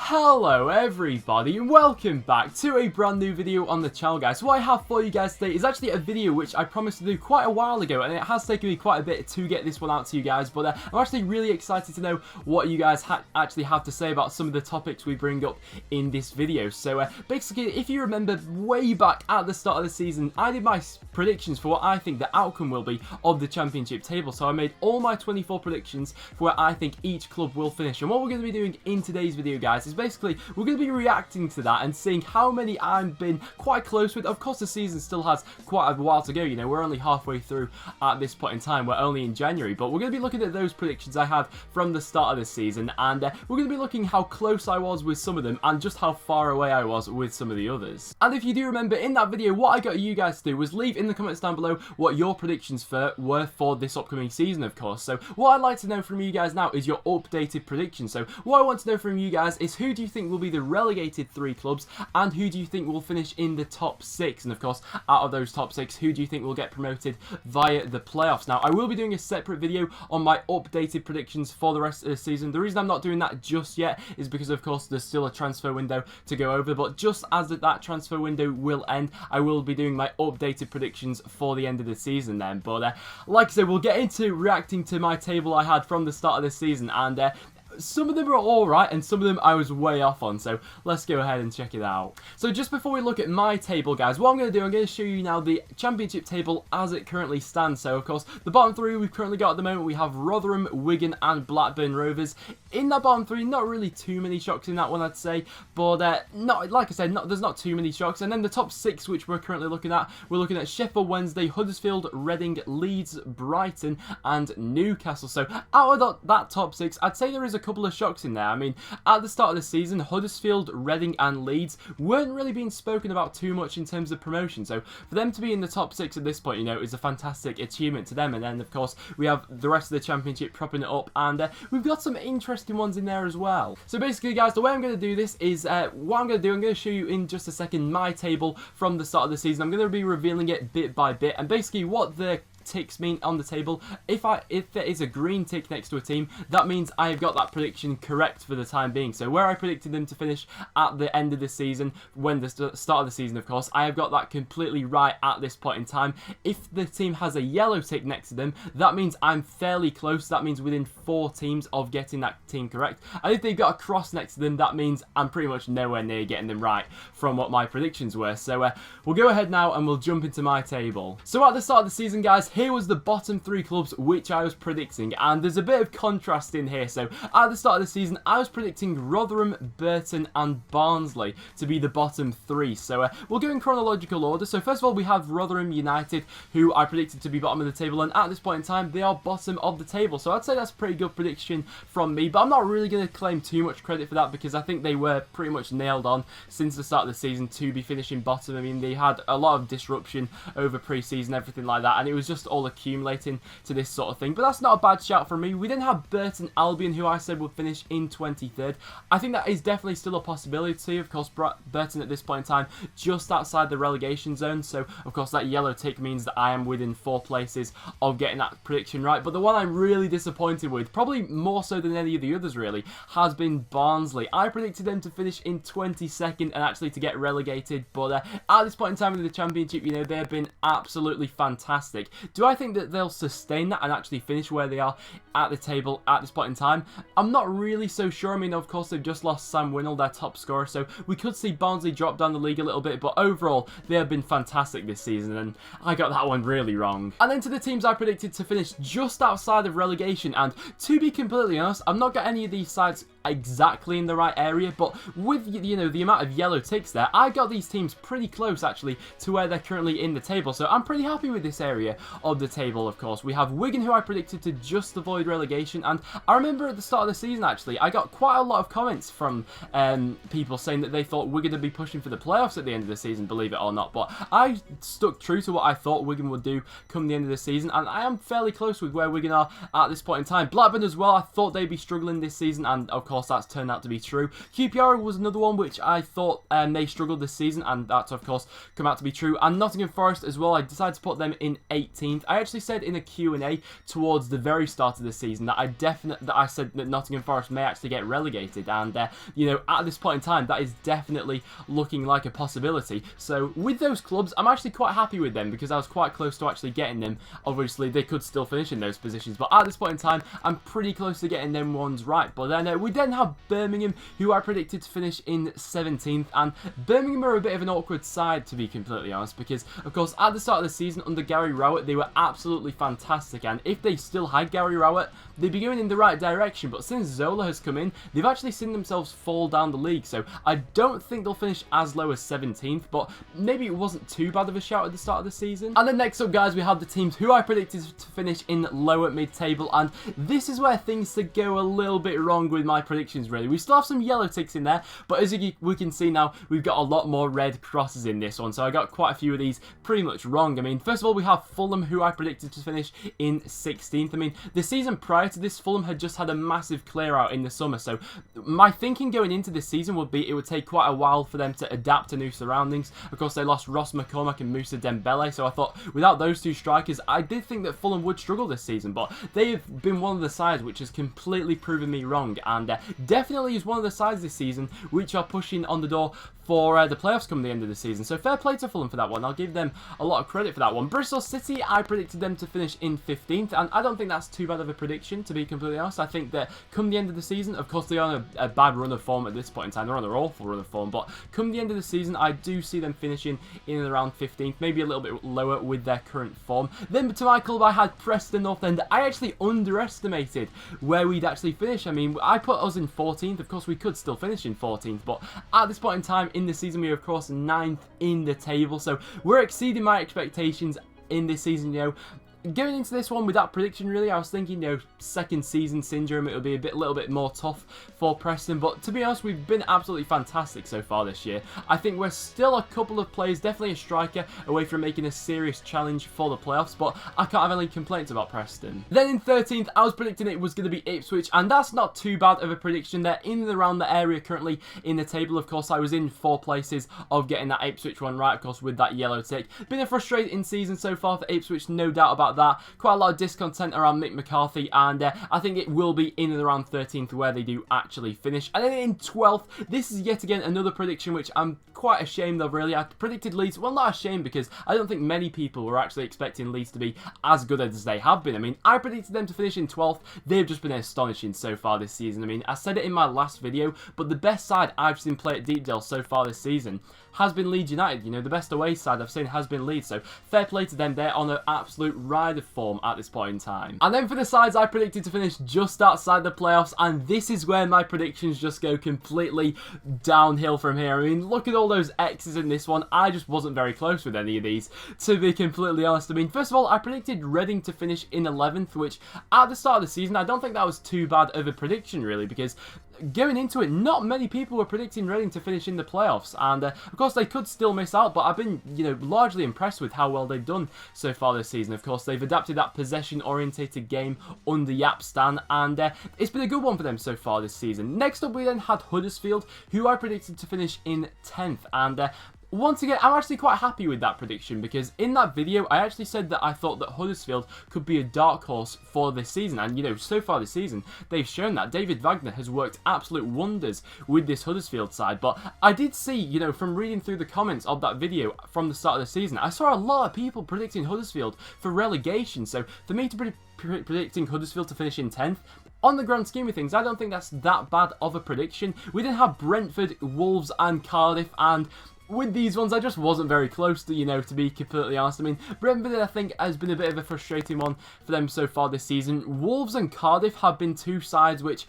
Hello everybody and welcome back to a brand new video on the channel, guys. So what I have for you guys today is actually a video which I promised to do quite a while ago, and it has taken me quite a bit to get this one out to you guys, but I'm actually really excited to know what you guys actually have to say about some of the topics we bring up in this video. So basically, if you remember way back at the start of the season, I did my predictions for what I think the outcome will be of the championship table. So I made all my 24 predictions for where I think each club will finish, and what we're going to be doing in today's video, guys, is basically we're going to be reacting to that and seeing how many I've been quite close with. Of course, the season still has quite a while to go, you know, we're only halfway through at this point in time, we're only in January, but we're going to be looking at those predictions I had from the start of the season, and we're going to be looking how close I was with some of them and just how far away I was with some of the others. And if you do remember, in that video, what I got you guys to do was leave in the comments down below what your predictions were for this upcoming season, of course. So what I'd like to know from you guys now is your updated predictions. So what I want to know from you guys is, who do you think will be the relegated 3 clubs, and who do you think will finish in the top 6? And of course, out of those top 6, who do you think will get promoted via the playoffs? Now, I will be doing a separate video on my updated predictions for the rest of the season. The reason I'm not doing that just yet is because, of course, there's still a transfer window to go over, but just as that transfer window will end, I will be doing my updated predictions for the end of the season then. But like I said, we'll get into reacting to my table I had from the start of the season, and some of them are alright and some of them I was way off on, so let's go ahead and check it out. So just before we look at my table, guys, what I'm going to do, I'm going to show you now the championship table as it currently stands. So of course, the bottom 3 we've currently got at the moment, we have Rotherham, Wigan and Blackburn Rovers. In that bottom 3, not really too many shocks in that one, I'd say, but not, like I said, there's not too many shocks. And then the top 6 which we're currently looking at, we're looking at Sheffield Wednesday, Huddersfield, Reading, Leeds, Brighton and Newcastle. So out of that top 6, I'd say there is a couple of shocks in there. I mean, at the start of the season, Huddersfield, Reading and Leeds weren't really being spoken about too much in terms of promotion, so for them to be in the top 6 at this point, you know, is a fantastic achievement to them. And then of course we have the rest of the championship propping it up, and we've got some interesting ones in there as well. So basically, guys, the way I'm going to do this is what I'm going to do, I'm going to show you in just a second my table from the start of the season. I'm going to be revealing it bit by bit, and basically what the ticks mean on the table. If there is a green tick next to a team, that means I have got that prediction correct for the time being. So where I predicted them to finish at the end of the season, when the start of the season, of course, I have got that completely right at this point in time. If the team has a yellow tick next to them, that means I'm fairly close. That means within 4 teams of getting that team correct. And if they've got a cross next to them, that means I'm pretty much nowhere near getting them right from what my predictions were. So we'll go ahead now and we'll jump into my table. So at the start of the season, guys, here was the bottom 3 clubs which I was predicting, and there's a bit of contrast in here. So at the start of the season, I was predicting Rotherham, Burton and Barnsley to be the bottom 3. So we'll go in chronological order. So first of all, we have Rotherham United, who I predicted to be bottom of the table, and at this point in time, they are bottom of the table. So I'd say that's a pretty good prediction from me, but I'm not really going to claim too much credit for that, because I think they were pretty much nailed on since the start of the season to be finishing bottom. I mean, they had a lot of disruption over pre-season, everything like that, and it was just all accumulating to this sort of thing. But that's not a bad shout from me. We then have Burton Albion, who I said would finish in 23rd. I think that is definitely still a possibility. Of course, Burton at this point in time just outside the relegation zone, so of course that yellow tick means that I am within 4 places of getting that prediction right. But the one I'm really disappointed with, probably more so than any of the others really, has been Barnsley. I predicted them to finish in 22nd and actually to get relegated, but at this point in time in the championship, you know, they have been absolutely fantastic. Do I think that they'll sustain that and actually finish where they are at the table at this point in time? I'm not really so sure. I mean, of course, they've just lost Sam Winnall, their top scorer, so we could see Barnsley drop down the league a little bit, but overall, they have been fantastic this season, and I got that one really wrong. And then to the teams I predicted to finish just outside of relegation, and to be completely honest, I've not got any of these sides exactly in the right area, but with, you know, the amount of yellow ticks there, I got these teams pretty close actually to where they're currently in the table, so I'm pretty happy with this area of the table. Of course, we have Wigan, who I predicted to just avoid relegation, and I remember at the start of the season actually I got quite a lot of comments from people saying that they thought Wigan would be pushing for the playoffs at the end of the season, believe it or not, but I stuck true to what I thought Wigan would do come the end of the season, and I am fairly close with where Wigan are at this point in time. Blackburn as well, I thought they'd be struggling this season, and of course course that's turned out to be true. QPR was another one which I thought they struggled this season, and that's of course come out to be true. And Nottingham Forest as well, I decided to put them in 18th. I actually said in a Q&A towards the very start of the season that I said that Nottingham Forest may actually get relegated, and you know, at this point in time that is definitely looking like a possibility. So with those clubs, I'm actually quite happy with them because I was quite close to actually getting them. Obviously they could still finish in those positions, but at this point in time I'm pretty close to getting them ones right. But then we then have Birmingham, who I predicted to finish in 17th, and Birmingham are a bit of an awkward side, to be completely honest, because of course at the start of the season under Gary Rowett they were absolutely fantastic, and if they still had Gary Rowett they'd be going in the right direction. But since Zola has come in, they've actually seen themselves fall down the league, so I don't think they'll finish as low as 17th, but maybe it wasn't too bad of a shout at the start of the season. And then next up, guys, we have the teams who I predicted to finish in lower mid-table, and this is where things could go a little bit wrong with my predictions, really. We still have some yellow ticks in there, but as we can see now, we've got a lot more red crosses in this one, so I got quite a few of these pretty much wrong. I mean, first of all, we have Fulham, who I predicted to finish in 16th. I mean, the season prior to this, Fulham had just had a massive clear out in the summer, so my thinking going into this season would be it would take quite a while for them to adapt to new surroundings. Of course, they lost Ross McCormack and Moussa Dembele, so I thought without those two strikers, I did think that Fulham would struggle this season, but they've been one of the sides which has completely proven me wrong, and definitely is one of the sides this season which are pushing on the door for the playoffs come the end of the season. So fair play to Fulham for that one. I'll give them a lot of credit for that one. Bristol City, I predicted them to finish in 15th, and I don't think that's too bad of a prediction, to be completely honest. I think that come the end of the season, of course they're on a bad run of form at this point in time. They're on an awful run of form, but come the end of the season, I do see them finishing in and around 15th, maybe a little bit lower with their current form. Then to my club, I had Preston North End. I actually underestimated where we'd actually finish. I mean, I put us in 14th. Of course, we could still finish in 14th, but at this point in time in the season, we are of course 9th in the table, so we're exceeding my expectations in this season. You know, going into this one with that prediction, really, I was thinking, you know, second season syndrome, it would be a little bit more tough for Preston, but to be honest, we've been absolutely fantastic so far this year. I think we're still a couple of players, definitely a striker, away from making a serious challenge for the playoffs, but I can't have any complaints about Preston. Then in 13th, I was predicting it was going to be Ipswich, and that's not too bad of a prediction. They're in and around the area currently in the table. Of course, I was in 4 places of getting that Ipswich one right, of course, with that yellow tick. Been a frustrating season so far for Ipswich, no doubt about that. Quite a lot of discontent around Mick McCarthy, and I think it will be in and around 13th where they do actually finish. And then in 12th, this is yet again another prediction which I'm quite ashamed of, really. I predicted Leeds, well, not ashamed, because I don't think many people were actually expecting Leeds to be as good as they have been. I mean, I predicted them to finish in 12th. They've just been astonishing so far this season. I mean, I said it in my last video, but the best side I've seen play at Deepdale so far this season has been Leeds United. You know, the best away side I've seen has been Leeds, so fair play to them. They're on an absolute ride of form at this point in time. And then for the sides I predicted to finish just outside the playoffs, and this is where my predictions just go completely downhill from here. I mean, look at all those X's in this one. I just wasn't very close with any of these, to be completely honest. I mean, first of all, I predicted Reading to finish in 11th, which at the start of the season, I don't think that was too bad of a prediction, really, because going into it, not many people were predicting Reading to finish in the playoffs, and of course they could still miss out, but I've been, you know, largely impressed with how well they've done so far this season. Of course, they've adapted that possession-orientated game under Jaap Stan, and it's been a good one for them so far this season. Next up, we then had Huddersfield, who I predicted to finish in 10th, and once again, I'm actually quite happy with that prediction, because in that video, I actually said that I thought that Huddersfield could be a dark horse for this season. And, you know, so far this season, they've shown that. David Wagner has worked absolute wonders with this Huddersfield side. But I did see, you know, from reading through the comments of that video from the start of the season, I saw a lot of people predicting Huddersfield for relegation. So for me to be predicting Huddersfield to finish in 10th, on the grand scheme of things, I don't think that's that bad of a prediction. We then have Brentford, Wolves and Cardiff, and with these ones, I just wasn't very close to, you know, to be completely honest. I mean, Brentford, I think, has been a bit of a frustrating one for them so far this season. Wolves and Cardiff have been two sides which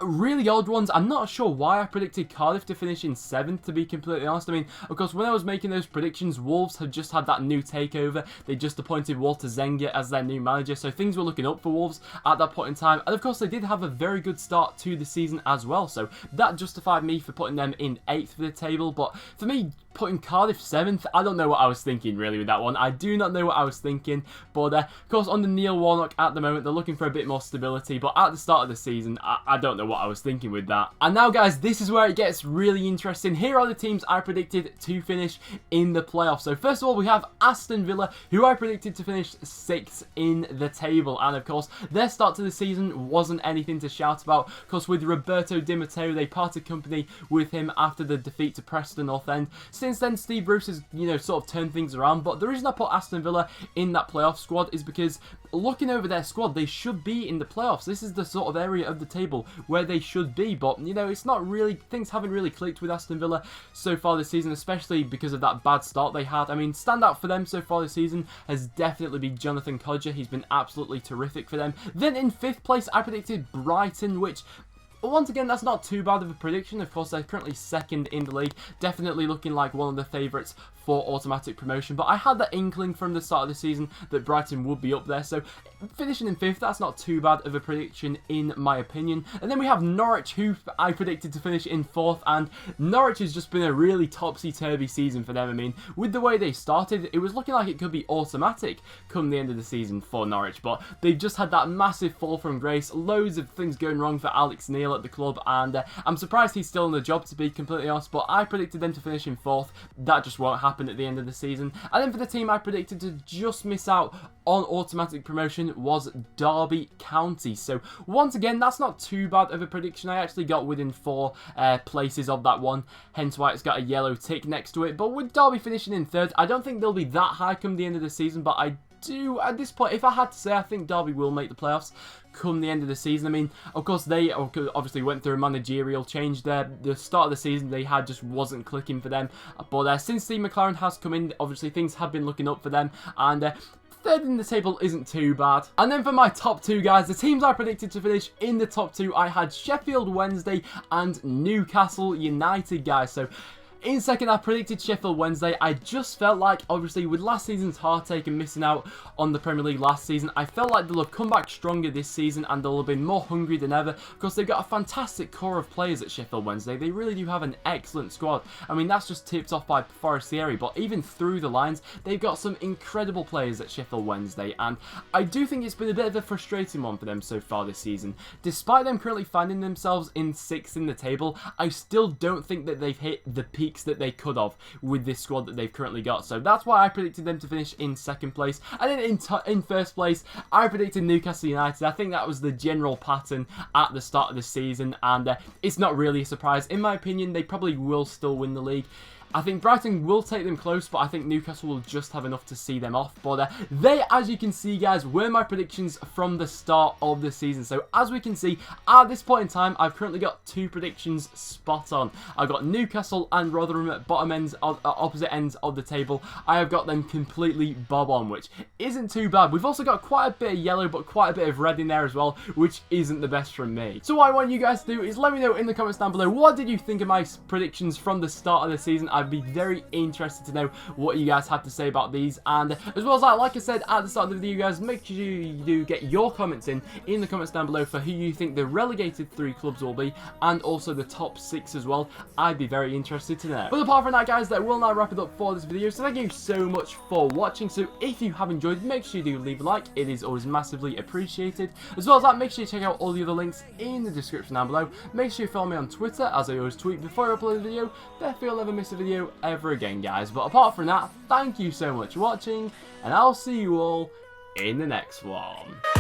really odd ones. I'm not sure why I predicted Cardiff to finish in 7th, to be completely honest. I mean, of course, when I was making those predictions, Wolves had just had that new takeover. They just appointed Walter Zenga as their new manager, so things were looking up for Wolves at that point in time. And of course, they did have a very good start to the season as well, so that justified me for putting them in 8th for the table. But for me, putting Cardiff 7th, I don't know what I was thinking really with that one. I do not know what I was thinking. But of course, under Neil Warnock at the moment, they're looking for a bit more stability. But at the start of the season, I don't know what I was thinking with that. And now, guys, this is where it gets really interesting. Here are the teams I predicted to finish in the playoffs. So first of all, we have Aston Villa, who I predicted to finish 6th in the table. And of course, their start to the season wasn't anything to shout about. Of course, with Roberto Di Matteo, they parted company with him after the defeat to Preston North End. Since then, Steve Bruce has, sort of turned things around. But the reason I put Aston Villa in that playoff squad is because looking over their squad, they should be in the playoffs. This is the sort of area of the table where they should be. But, it's not really, things haven't really clicked with Aston Villa so far this season, especially because of that bad start they had. I mean, standout for them so far this season has definitely been Jonathan Codger. He's been absolutely terrific for them. Then in 5th place, I predicted Brighton, which, once again, that's not too bad of a prediction. Of course, they're currently 2nd in the league. Definitely looking like one of the favourites for automatic promotion. But I had that inkling from the start of the season that Brighton would be up there. So finishing in 5th, that's not too bad of a prediction in my opinion. And then we have Norwich, who I predicted to finish in 4th. And Norwich has just been a really topsy-turvy season for them. I mean, with the way they started, it was looking like it could be automatic come the end of the season for Norwich. But they've just had that massive fall from grace. Loads of things going wrong for Alex Neil at the club. And I'm surprised he's still in the job, to be completely honest. But I predicted them to finish in 4th. That just won't happen at the end of the season. And then for the team I predicted to just miss out on automatic promotion was Derby County. So once again, that's not too bad of a prediction. I actually got within 4 places of that one, hence why it's got a yellow tick next to it. But with Derby finishing in 3rd, I don't think they'll be that high come the end of the season, but I do, at this point, if I had to say, I think Derby will make the playoffs come the end of the season. I mean, of course, they obviously went through a managerial change there. The start of the season they had just wasn't clicking for them. But since Steve McLaren has come in, obviously things have been looking up for them. And 3rd in the table isn't too bad. And then for my top 2, guys, the teams I predicted to finish in the top 2, I had Sheffield Wednesday and Newcastle United, guys. So in 2nd, I predicted Sheffield Wednesday. I just felt like, obviously, with last season's heartache and missing out on the Premier League last season, I felt like they'll have come back stronger this season and they'll have been more hungry than ever because they've got a fantastic core of players at Sheffield Wednesday. They really do have an excellent squad. I mean, that's just tipped off by Forestieri, but even through the lines, they've got some incredible players at Sheffield Wednesday, and I do think it's been a bit of a frustrating one for them so far this season. Despite them currently finding themselves in 6th in the table, I still don't think that they've hit the peak that they could have with this squad that they've currently got. So that's why I predicted them to finish in 2nd place. And then in 1st place, I predicted Newcastle United. I think that was the general pattern at the start of the season, and it's not really a surprise. In my opinion, they probably will still win the league. I think Brighton will take them close, but I think Newcastle will just have enough to see them off. But they, as you can see, guys, were my predictions from the start of the season. So as we can see, at this point in time, I've currently got 2 predictions spot on. I've got Newcastle and Rotherham at bottom ends, opposite ends of the table. I have got them completely bob on, which isn't too bad. We've also got quite a bit of yellow, but quite a bit of red in there as well, which isn't the best from me. So what I want you guys to do is let me know in the comments down below, what did you think of my predictions from the start of the season? I'd be very interested to know what you guys have to say about these. And as well as that, like I said at the start of the video, guys, make sure you do get your comments in the comments down below for who you think the relegated 3 clubs will be, and also the top 6 as well. I'd be very interested to know. But apart from that, guys, that will now wrap it up for this video. So thank you so much for watching. So if you have enjoyed, make sure you do leave a like. It is always massively appreciated. As well as that, make sure you check out all the other links in the description down below. Make sure you follow me on Twitter, as I always tweet before I upload a video. Therefore, you'll never miss a video ever again, guys. But apart from that, thank you so much for watching, and I'll see you all in the next one.